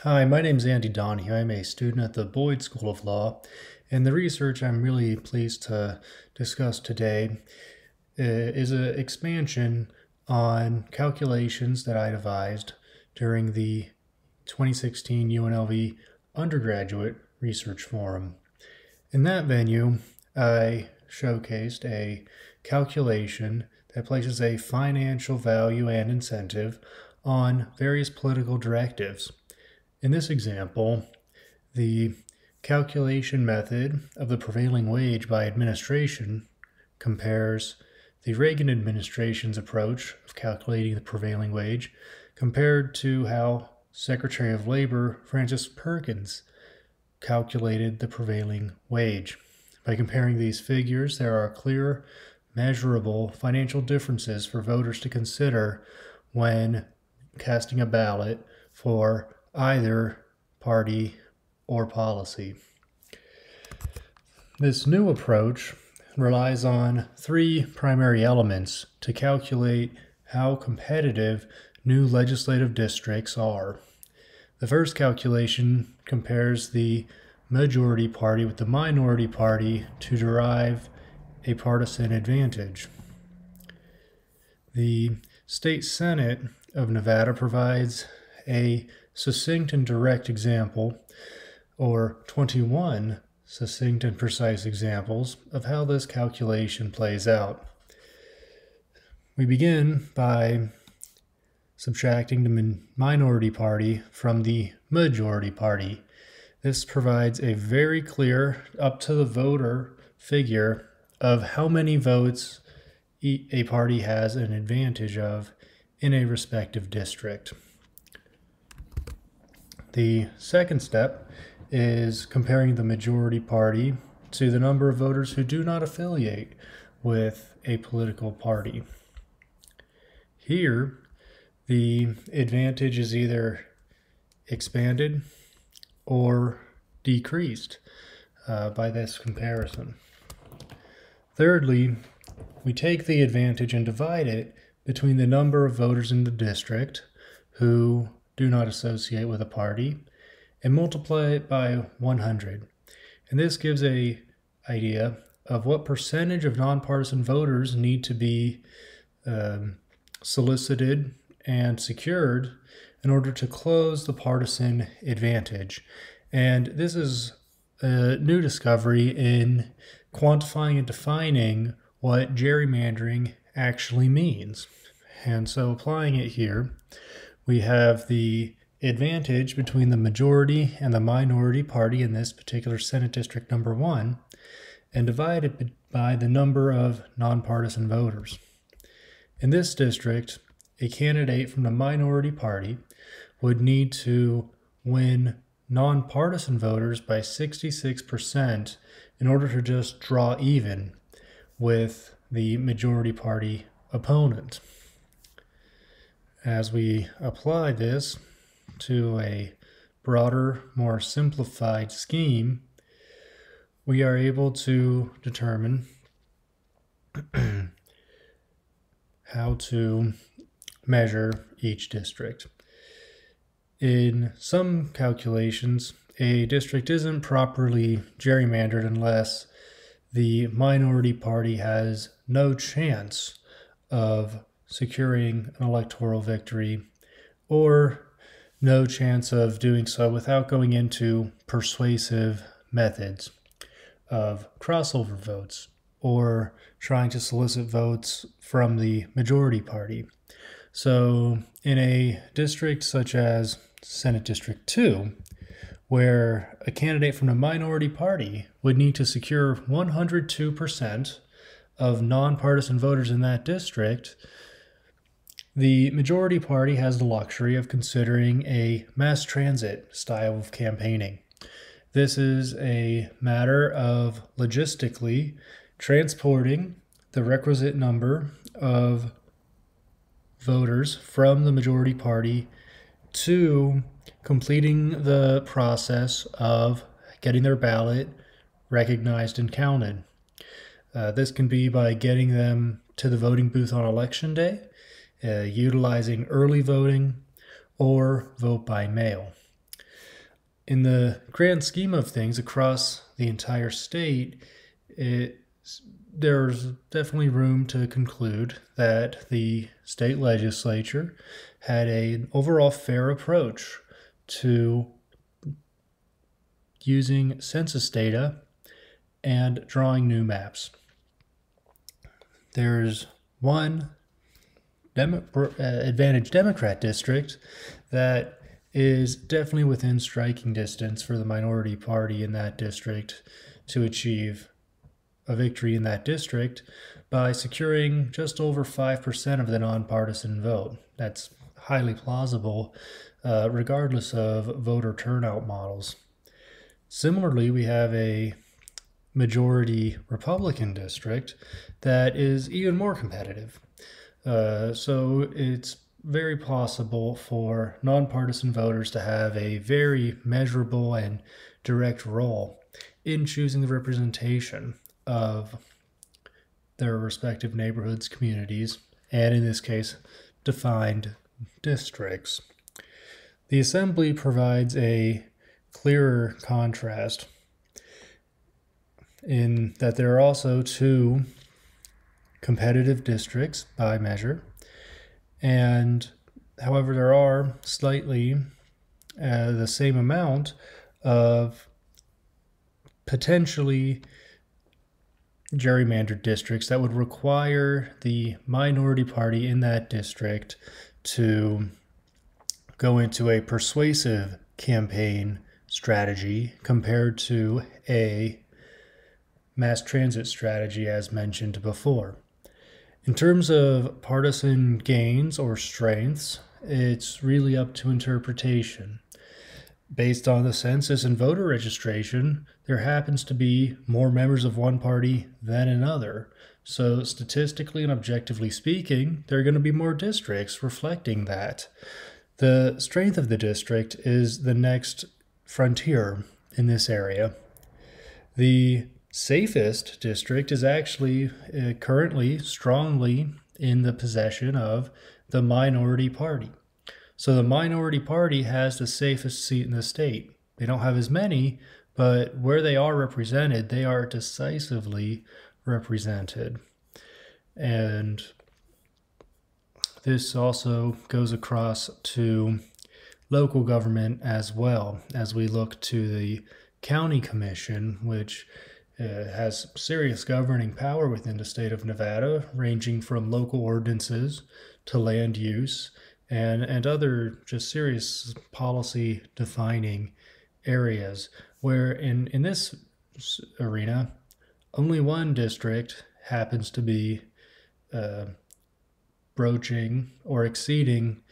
Hi, my name is Andy Donahue. I'm a student at the Boyd School of Law, and the research I'm really pleased to discuss today is an expansion on calculations that I devised during the 2016 UNLV Undergraduate Research Forum. In that venue, I showcased a calculation that places a financial value and incentive on various political directives. In this example, the calculation method of the prevailing wage by administration compares the Reagan administration's approach of calculating the prevailing wage compared to how Secretary of Labor Frances Perkins calculated the prevailing wage. By comparing these figures, there are clear, measurable financial differences for voters to consider when casting a ballot for either party or policy. This new approach relies on three primary elements to calculate how competitive new legislative districts are. The first calculation compares the majority party with the minority party to derive a partisan advantage. The State Senate of Nevada provides a succinct and direct example, or 21 succinct and precise examples of how this calculation plays out. We begin by subtracting the minority party from the majority party. This provides a very clear, up to the voter figure of how many votes a party has an advantage of in a respective district. The second step is comparing the majority party to the number of voters who do not affiliate with a political party. Here, the advantage is either expanded or decreased by this comparison. Thirdly, we take the advantage and divide it between the number of voters in the district who do not associate with a party and multiply it by 100. And this gives an idea of what percentage of nonpartisan voters need to be solicited and secured in order to close the partisan advantage. And this is a new discovery in quantifying and defining what gerrymandering actually means. And so applying it here, we have the advantage between the majority and the minority party in this particular Senate District number 1 and divided by the number of nonpartisan voters. In this district, a candidate from the minority party would need to win nonpartisan voters by 66% in order to just draw even with the majority party opponent. As we apply this to a broader, more simplified scheme, we are able to determine how to measure each district. In some calculations, a district isn't properly gerrymandered unless the minority party has no chance of securing an electoral victory or no chance of doing so without going into persuasive methods of crossover votes or trying to solicit votes from the majority party. So in a district such as Senate District 2, where a candidate from the minority party would need to secure 102% of nonpartisan voters in that district, the majority party has the luxury of considering a mass transit style of campaigning. This is a matter of logistically transporting the requisite number of voters from the majority party to completing the process of getting their ballot recognized and counted. This can be by getting them to the voting booth on election day, utilizing early voting, or vote by mail. in the grand scheme of things across the entire state, there's definitely room to conclude that the state legislature had an overall fair approach to using census data and drawing new maps. There's one advantage Democrat district that is definitely within striking distance for the minority party in that district to achieve a victory in that district by securing just over 5% of the nonpartisan vote. That's highly plausible, regardless of voter turnout models. Similarly, we have a majority Republican district that is even more competitive. So it's very possible for nonpartisan voters to have a very measurable and direct role in choosing the representation of their respective neighborhoods, communities, and in this case, defined districts. The Assembly provides a clearer contrast in that there are also two competitive districts by measure, and however there are slightly the same amount of potentially gerrymandered districts that would require the minority party in that district to go into a persuasive campaign strategy compared to a mass transit strategy as mentioned before. In terms of partisan gains or strengths, it's really up to interpretation. Based on the census and voter registration, there happens to be more members of one party than another. So statistically and objectively speaking, there are going to be more districts reflecting that. The strength of the district is the next frontier in this area. The safest district is actually currently strongly in the possession of the minority party. So the minority party has the safest seat in the state. They don't have as many, but where they are represented, they are decisively represented. And this also goes across to local government as well, as we look to the county commission, which has serious governing power within the state of Nevada, ranging from local ordinances to land use and other just serious policy defining areas, where in this arena, only one district happens to be broaching or exceeding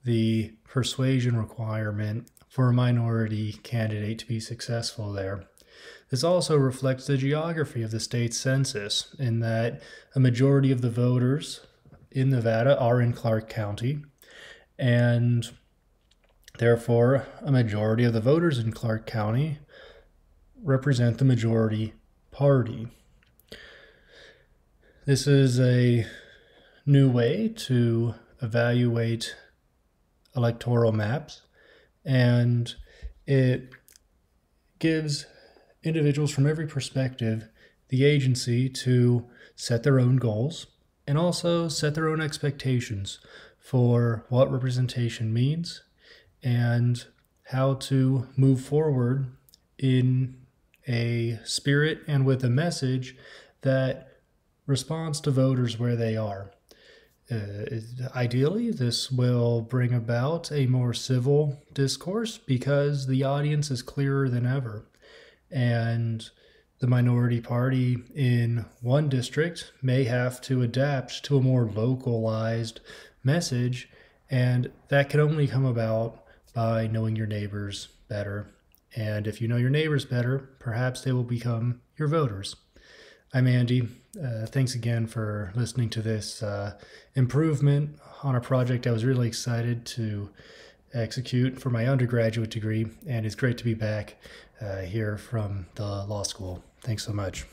the persuasion requirement for a minority candidate to be successful there. This also reflects the geography of the state's census, in that a majority of the voters in Nevada are in Clark County, and therefore a majority of the voters in Clark County represent the majority party. This is a new way to evaluate electoral maps, and it gives individuals from every perspective the agency to set their own goals and also set their own expectations for what representation means and how to move forward in a spirit and with a message that responds to voters where they are. Ideally, this will bring about a more civil discourse because the audience is clearer than ever. And the minority party in one district may have to adapt to a more localized message, and that can only come about by knowing your neighbors better. And if you know your neighbors better, perhaps they will become your voters. I'm Andy. Thanks again for listening to this improvement on a project I was really excited to execute for my undergraduate degree, and it's great to be back here from the law school. Thanks so much.